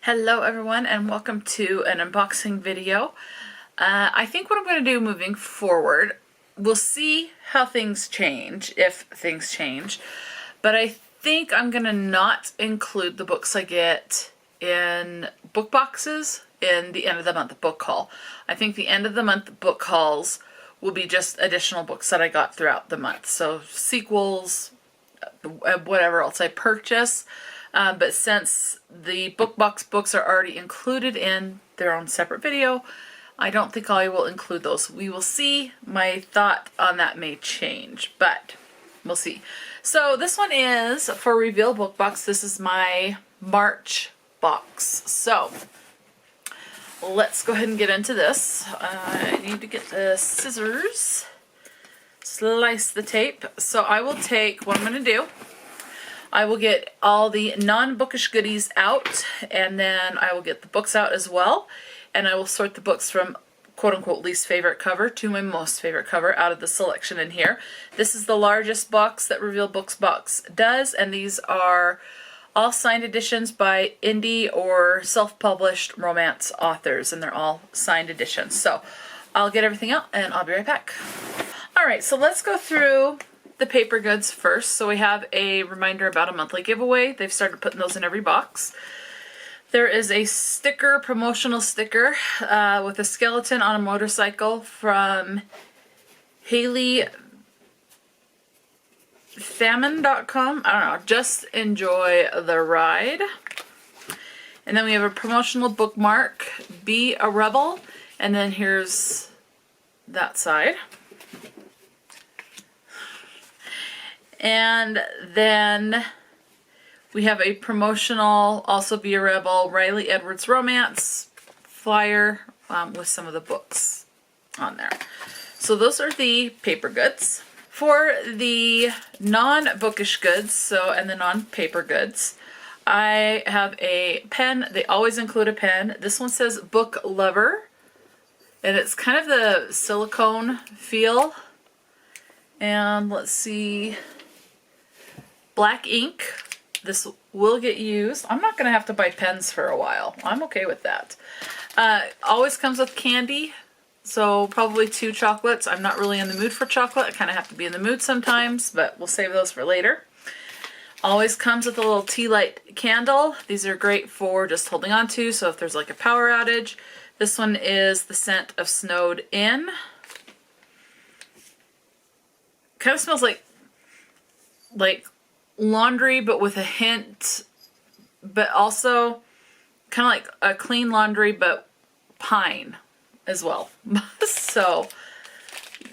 Hello everyone and welcome to an unboxing video. I think what I'm going to do moving forward, we'll see how things change, if things change, but I think I'm going to not include the books I get in book boxes in the end of the month book haul. I think the end of the month book hauls will be just additional books that I got throughout the month. So sequels, whatever else I purchase. But since the book box books are already included in their own separate video, I don't think I will include those. We will see. My thought on that may change, but we'll see. So this one is for Reveal Book Box. This is my March box. So let's go ahead and get into this. I need to get the scissors, slice the tape. So I will take, what I'm going to do, I will get all the non-bookish goodies out, and then I will get the books out as well, and I will sort the books from quote-unquote least favorite cover to my most favorite cover out of the selection in here. This is the largest box that Reveal Books Box does, and these are all signed editions by indie or self-published romance authors, and they're all signed editions. So I'll get everything out, and I'll be right back. Alright, so let's go through the paper goods first. So we have a reminder about a monthly giveaway. They've started putting those in every box. There is a sticker, promotional sticker, with a skeleton on a motorcycle from HaleyFaman.com. I don't know, just enjoy the ride. And then we have a promotional bookmark, Be a Rebel. And then here's that side. And then we have a promotional, also Be a Rebel, Riley Edwards romance flyer with some of the books on there. So those are the paper goods. For the non-bookish goods, and the non-paper goods, I have a pen. They always include a pen. This one says Book Lover, and it's kind of the silicone feel. And let's see, black ink. This will get used. I'm not going to have to buy pens for a while. I'm okay with that. Always comes with candy, so probably 2 chocolates. I'm not really in the mood for chocolate. I kind of have to be in the mood sometimes, but we'll save those for later. Always comes with a little tea light candle. These are great for just holding on to, so if there's like a power outage. This one is the scent of Snowed In. Kind of smells like laundry, but with a hint, but also kind of like a clean laundry, but pine as well. So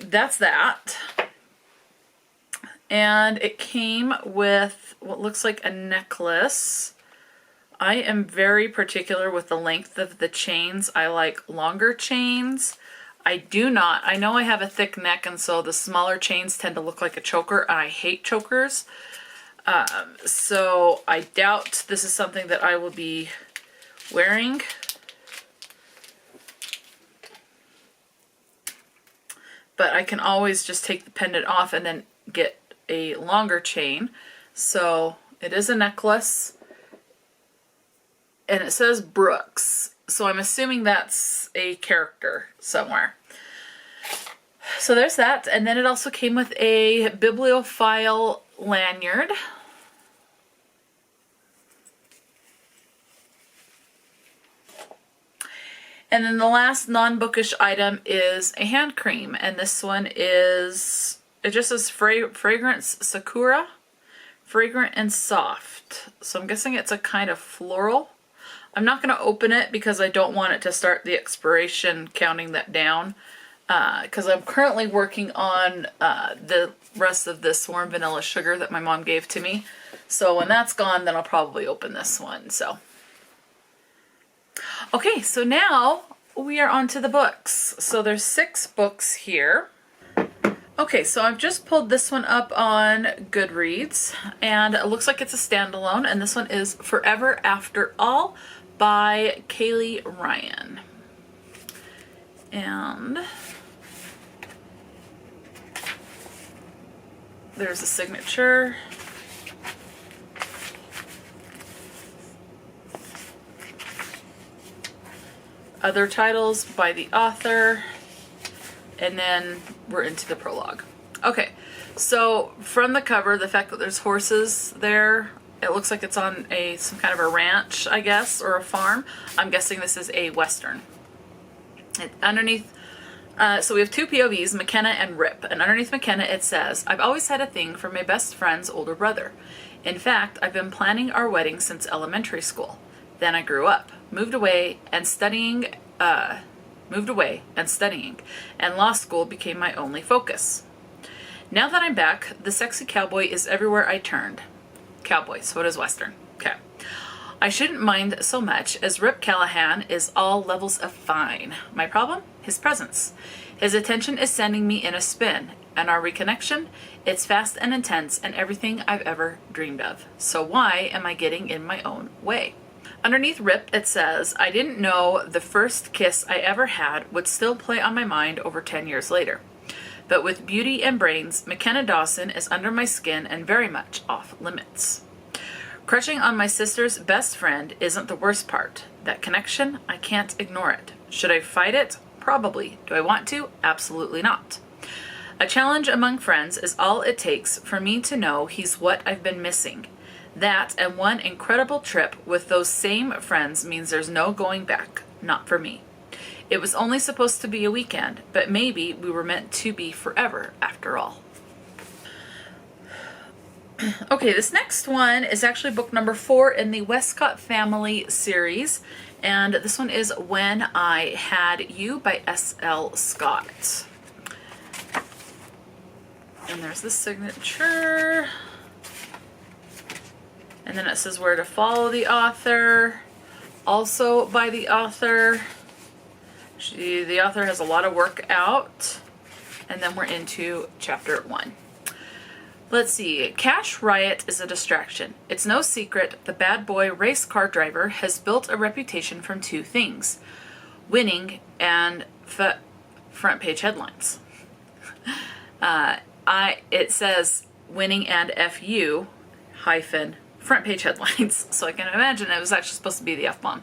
that's that. And it came with what looks like a necklace. I am very particular with the length of the chains. I like longer chains. I know I have a thick neck, and so the smaller chains tend to look like a choker, and I hate chokers. So I doubt this is something that I will be wearing. But I can always just take the pendant off and then get a longer chain. So it is a necklace, and it says Brooks. So I'm assuming that's a character somewhere. So there's that. And then it also came with a bibliophile lanyard. And then the last non-bookish item is a hand cream. And this one is, it just says Fragrance Sakura. Fragrant and soft. So I'm guessing it's a kind of floral. I'm not going to open it because I don't want it to start the expiration counting that down. Because I'm currently working on the rest of this warm vanilla sugar that my mom gave to me. So when that's gone, then I'll probably open this one. So, okay, so now we are on to the books. So there's 6 books here. Okay, so I've just pulled this one up on Goodreads, and it looks like it's a standalone, and this one is Forever After All by Kaylee Ryan. And there's a signature. other titles by the author, and then we're into the prologue. Okay, so from the cover, the fact that there's horses there, it looks like it's on some kind of a ranch, I guess, or a farm. I'm guessing this is a Western. Underneath, so we have two POVs, McKenna and Rip, and underneath McKenna it says, "I've always had a thing for my best friend's older brother. In fact, I've been planning our wedding since elementary school. Then I grew up, moved away and studying, and law school became my only focus. Now that I'm back, the sexy cowboy is everywhere I turned." Cowboy, so it is Western. Okay. "I shouldn't mind so much, as Rip Callahan is all levels of fine. My problem? His presence. His attention is sending me in a spin, and our reconnection? It's fast and intense and everything I've ever dreamed of. So why am I getting in my own way?" Underneath Rip, it says, "I didn't know the first kiss I ever had would still play on my mind over 10 years later. But with beauty and brains, McKenna Dawson is under my skin and very much off limits. Crushing on my sister's best friend isn't the worst part. That connection, I can't ignore it. Should I fight it? Probably. Do I want to? Absolutely not. A challenge among friends is all it takes for me to know he's what I've been missing. That and one incredible trip with those same friends means there's no going back. Not for me. It was only supposed to be a weekend, but maybe we were meant to be forever after all." Okay, this next one is actually book number 4 in the Westcott Family series, and this one is When I Had You by S.L. Scott. And there's the signature. And then it says where to follow the author, also by the author. The author has a lot of work out. And then we're into chapter 1. Let's see. Cash Riot is a distraction. It's no secret the bad boy race car driver has built a reputation from 2 things: winning and front page headlines. It says winning and FU hyphen front page headlines. So I can imagine it was actually supposed to be the F-bomb.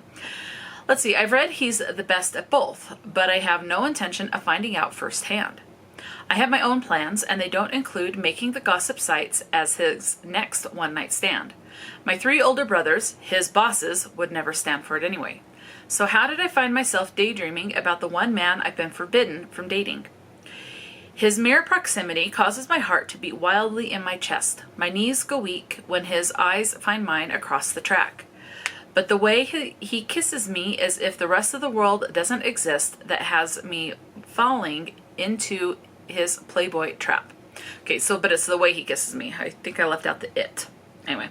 Let's see, I've read he's the best at both, but I have no intention of finding out firsthand. I have my own plans, and they don't include making the gossip sites as his next one-night stand. My 3 older brothers, his bosses, would never stand for it anyway. So how did I find myself daydreaming about the one man I've been forbidden from dating? His mere proximity causes my heart to beat wildly in my chest. My knees go weak when his eyes find mine across the track. But the way he kisses me is if the rest of the world doesn't exist, that has me falling into his playboy trap. Okay, but it's the way he kisses me. I think I left out the it. Anyway.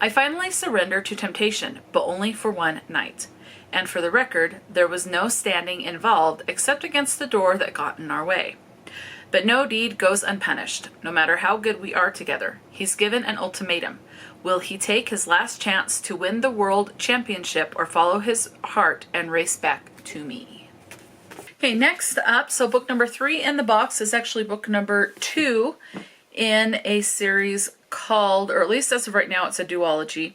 I finally surrender to temptation, but only for one night. And for the record, there was no standing involved except against the door that got in our way. But no deed goes unpunished, no matter how good we are together. He's given an ultimatum. Will he take his last chance to win the world championship or follow his heart and race back to me? Okay, next up, so book number 3 in the box is actually book number 2 in a series called, or at least as of right now, it's a duology.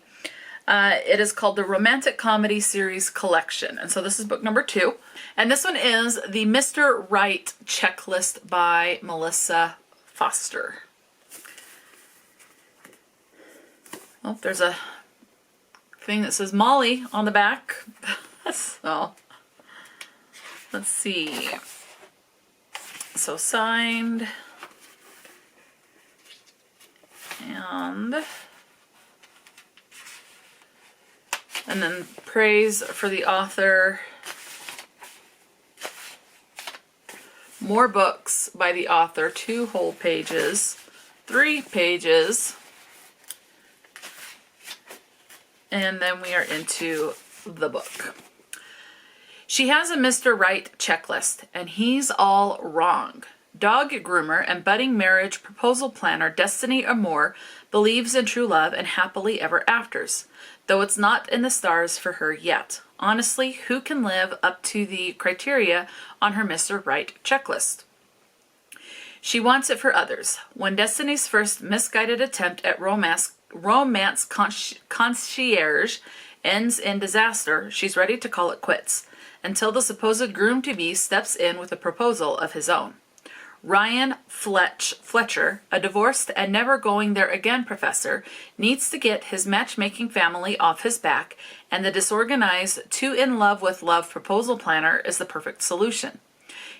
It is called the Romantic Comedy Series Collection. And so this is book number 2. And this one is the Mr. Right Checklist by Melissa Foster. Oh, there's a thing that says Molly on the back. So, let's see. So signed. And then praise for the author. More books by the author, 2 whole pages, 3 pages. And then we are into the book. She has a Mr. Right checklist, and he's all wrong. Dog groomer and budding marriage proposal planner Destiny Amore believes in true love and happily ever afters, though it's not in the stars for her yet. Honestly, who can live up to the criteria on her Mr. Right checklist? She wants it for others. When Destiny's first misguided attempt at romance concierge ends in disaster, she's ready to call it quits, until the supposed groom-to-be steps in with a proposal of his own. Ryan Fletcher, a divorced and never going there again professor, needs to get his matchmaking family off his back, and the disorganized Two in Love with Love proposal planner is the perfect solution.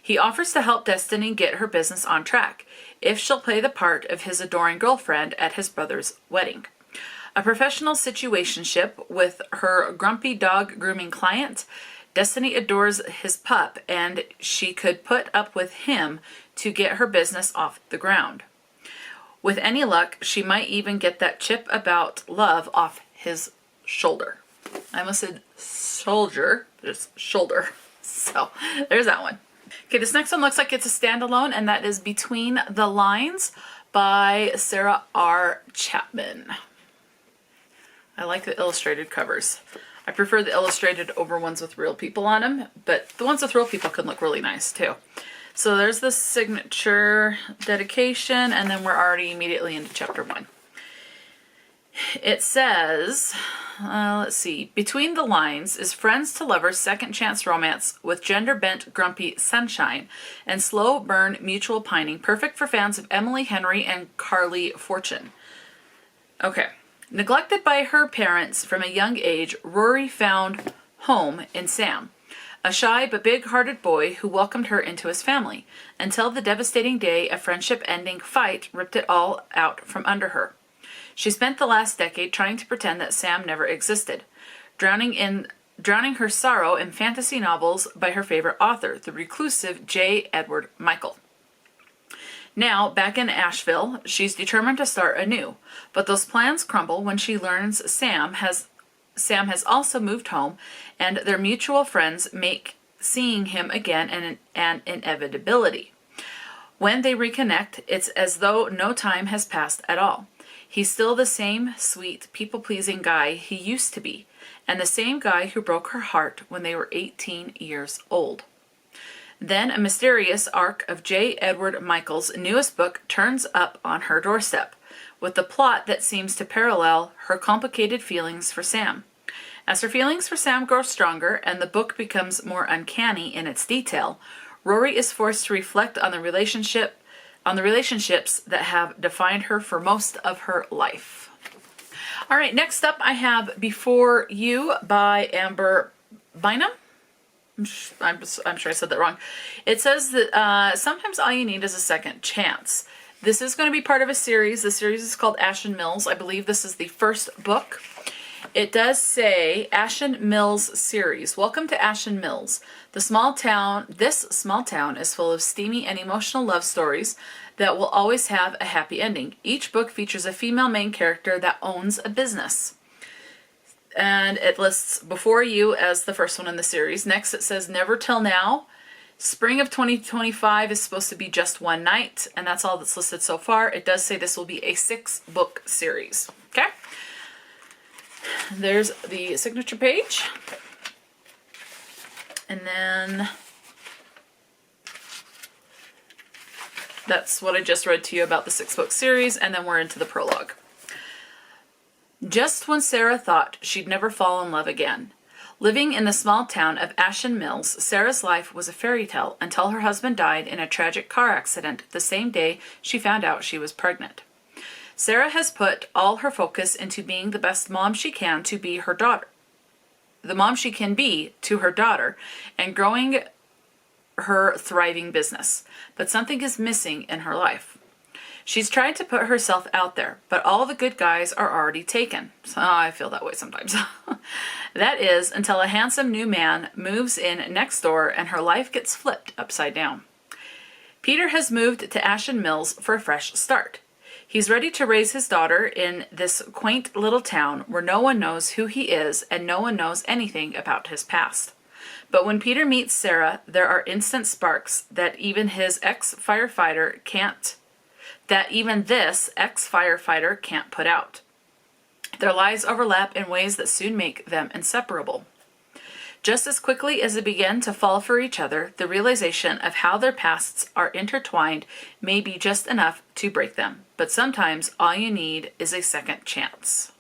He offers to help Destiny get her business on track, if she'll play the part of his adoring girlfriend at his brother's wedding. A professional situationship with her grumpy dog grooming client, Destiny adores his pup, and she could put up with him to get her business off the ground. With any luck, she might even get that chip about love off his shoulder. I almost said soldier, just shoulder. So there's that one. Okay, this next one looks like it's a standalone, and that is Between the Lines by Sarah R. Chapman. I like the illustrated covers. I prefer the illustrated over ones with real people on them, but the ones with real people can look really nice too. So there's the signature dedication, and then we're already immediately into chapter 1. It says, let's see, Between the Lines is friends to lovers second chance romance with gender-bent grumpy sunshine and slow burn mutual pining, perfect for fans of Emily Henry and Carly Fortune. Okay. Neglected by her parents from a young age, Rory found home in Sam, a shy but big-hearted boy who welcomed her into his family, until the devastating day a friendship-ending fight ripped it all out from under her. She spent the last decade trying to pretend that Sam never existed, drowning her sorrow in fantasy novels by her favorite author, the reclusive J. Edward Michael. Now, back in Asheville, she's determined to start anew, but those plans crumble when she learns Sam has also moved home, and their mutual friends make seeing him again an inevitability. When they reconnect, it's as though no time has passed at all. He's still the same sweet, people-pleasing guy he used to be, and the same guy who broke her heart when they were 18 years old. Then a mysterious arc of J. Edward Michael's newest book turns up on her doorstep, with a plot that seems to parallel her complicated feelings for Sam. As her feelings for Sam grow stronger and the book becomes more uncanny in its detail, Rory is forced to reflect on the relationships that have defined her for most of her life. All right, next up I have Before You by Amber Bynum. I'm sure I said that wrong. It says that sometimes all you need is a second chance. This is going to be part of a series. The series is called Ashen Mills. I believe this is the first book. It does say Ashen Mills series. Welcome to Ashen Mills. This small town is full of steamy and emotional love stories that will always have a happy ending. Each book features a female main character that owns a business. And it lists Before You as the first one in the series. Next it says Never Till Now. Spring of 2025 is supposed to be Just One Night, and that's all that's listed so far. It does say this will be a 6-book series. Okay? There's the signature page. And then that's what I just read to you about the 6-book series, and then we're into the prologue. Just when Sarah thought she'd never fall in love again. Living in the small town of Ashen Mills, Sarah's life was a fairy tale until her husband died in a tragic car accident the same day she found out she was pregnant. Sarah has put all her focus into being the best mom she can to be her daughter. The mom she can be to her daughter and growing her thriving business. But something is missing in her life. She's tried to put herself out there, but all the good guys are already taken. So I feel that way sometimes. That is, until a handsome new man moves in next door and her life gets flipped upside down. Peter has moved to Ashen Mills for a fresh start. He's ready to raise his daughter in this quaint little town where no one knows who he is and no one knows anything about his past. But when Peter meets Sarah, there are instant sparks that even this ex-firefighter can't put out. Their lives overlap in ways that soon make them inseparable. Just as quickly as they begin to fall for each other, the realization of how their pasts are intertwined may be just enough to break them. But sometimes all you need is a second chance.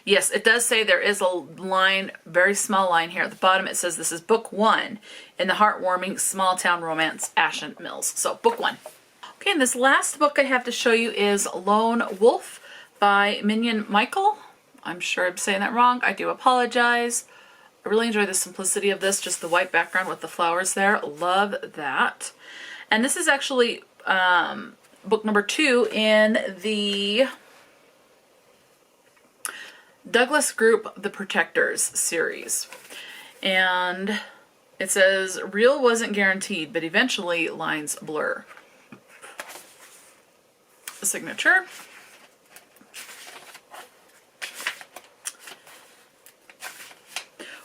Yes, it does say there is a line, very small line here at the bottom. It says this is book 1 in the heartwarming small town romance Ashen Mills. So book 1. Okay, and this last book I have to show you is Lone Wolf by Minion Michael. I'm sure I'm saying that wrong. I do apologize. I really enjoy the simplicity of this, just the white background with the flowers there. Love that. And this is actually book number 2 in the Douglas Group The Protectors series. And it says, real wasn't guaranteed, but eventually lines blur. The signature.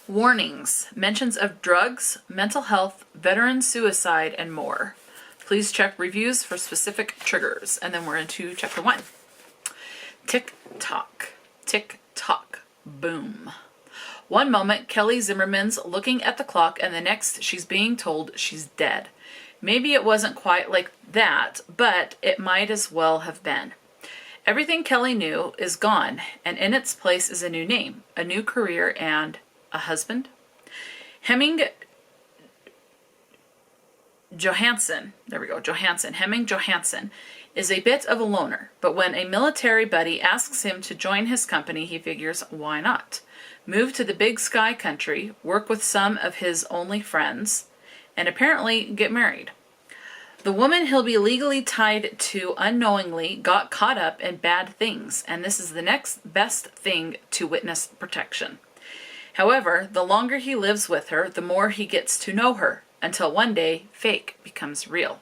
Warnings, mentions of drugs, mental health, veteran suicide, and more. Please check reviews for specific triggers. And then we're into chapter 1. Tick tock, tick tock, boom. One moment, Kelly Zimmerman's looking at the clock, and the next, she's being told she's dead. Maybe it wasn't quite like that, but it might as well have been. Everything Kelly knew is gone, and in its place is a new name, a new career, and a husband. Hemming Johansson, Hemming Johansson is a bit of a loner, but when a military buddy asks him to join his company, he figures, why not? Move to the big sky country, work with some of his only friends, and apparently get married. The woman he'll be legally tied to unknowingly got caught up in bad things, and this is the next best thing to witness protection. However, the longer he lives with her, the more he gets to know her, until one day, fake becomes real.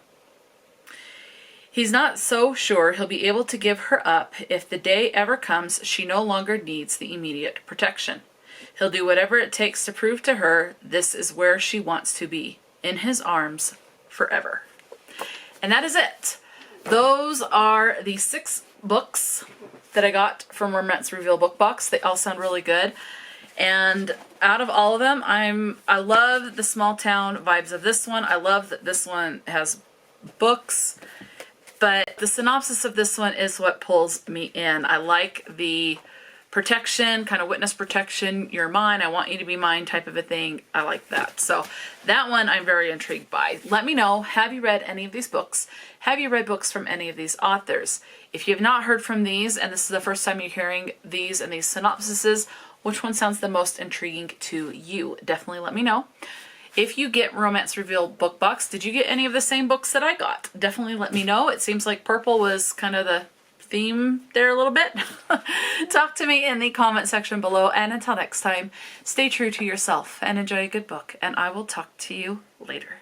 He's not so sure he'll be able to give her up if the day ever comes she no longer needs the immediate protection. He'll do whatever it takes to prove to her this is where she wants to be, in his arms forever. And that is it. Those are the 6 books that I got from Romance Reveal Book Box. They all sound really good. And out of all of them, I love the small town vibes of this one. I love that this one has books, but the synopsis of this one is what pulls me in. I like the protection, kind of witness protection. You're mine, I want you to be mine type of a thing. I like that. So that one I'm very intrigued by. Let me know, have you read any of these books? Have you read books from any of these authors? If you have not heard from these, and this is the first time you're hearing these and these synopsises, which one sounds the most intriguing to you? Definitely let me know. If you get Romance Reveal Book Box, did you get any of the same books that I got? Definitely let me know. It seems like purple was kind of the theme there a little bit. Talk to me in the comment section below. And until next time, stay true to yourself and enjoy a good book. And I will talk to you later.